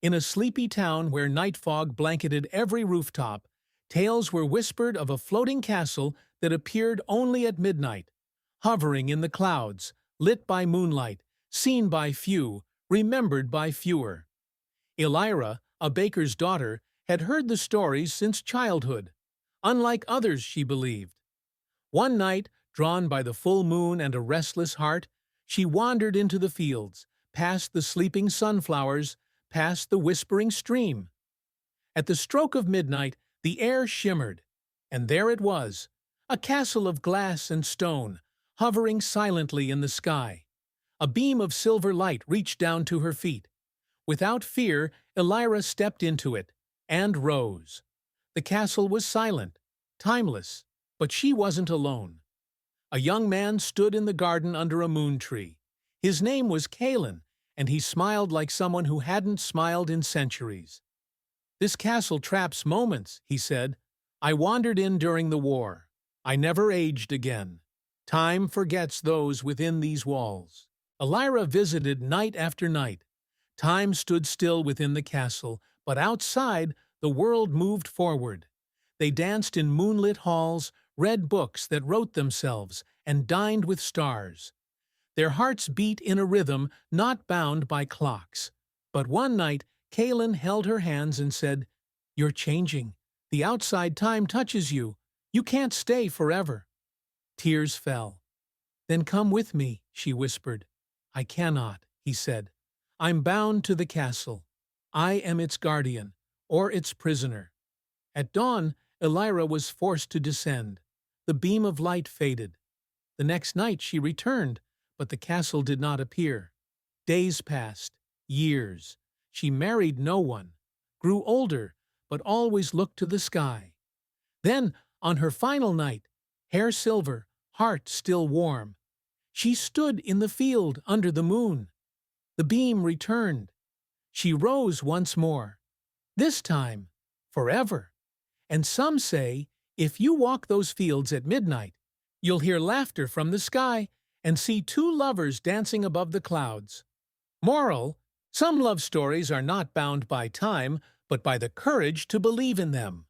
In a sleepy town where night fog blanketed every rooftop, tales were whispered of a floating castle that appeared only at midnight, hovering in the clouds, lit by moonlight, seen by few, remembered by fewer. Elira, a baker's daughter, had heard the stories since childhood. Unlike others, she believed. One night, drawn by the full moon and a restless heart, she wandered into the fields, past the sleeping sunflowers, past the whispering stream. At the stroke of midnight, the air shimmered, and there it was, a castle of glass and stone, hovering silently in the sky. A beam of silver light reached down to her feet. Without fear, Elira stepped into it, and rose. The castle was silent, timeless, but she wasn't alone. A young man stood in the garden under a moon tree. His name was Kalen, and he smiled like someone who hadn't smiled in centuries. "This castle traps moments," he said. "I wandered in during the war. I never aged again. Time forgets those within these walls." Elira visited night after night. Time stood still within the castle, but outside, the world moved forward. They danced in moonlit halls, read books that wrote themselves, and dined with stars. Their hearts beat in a rhythm not bound by clocks. But one night, Kalen held her hands and said, "You're changing. The outside time touches you. You can't stay forever." Tears fell. "Then come with me," she whispered. "I cannot," he said. "I'm bound to the castle. I am its guardian, or its prisoner." At dawn, Elira was forced to descend. The beam of light faded. The next night she returned, but the castle did not appear. Days passed, years. She married no one, grew older, but always looked to the sky. Then, on her final night, hair silver, heart still warm, she stood in the field under the moon. The beam returned. She rose once more. This time, forever. And some say, if you walk those fields at midnight, you'll hear laughter from the sky and see two lovers dancing above the clouds. Moral: some love stories are not bound by time, but by the courage to believe in them.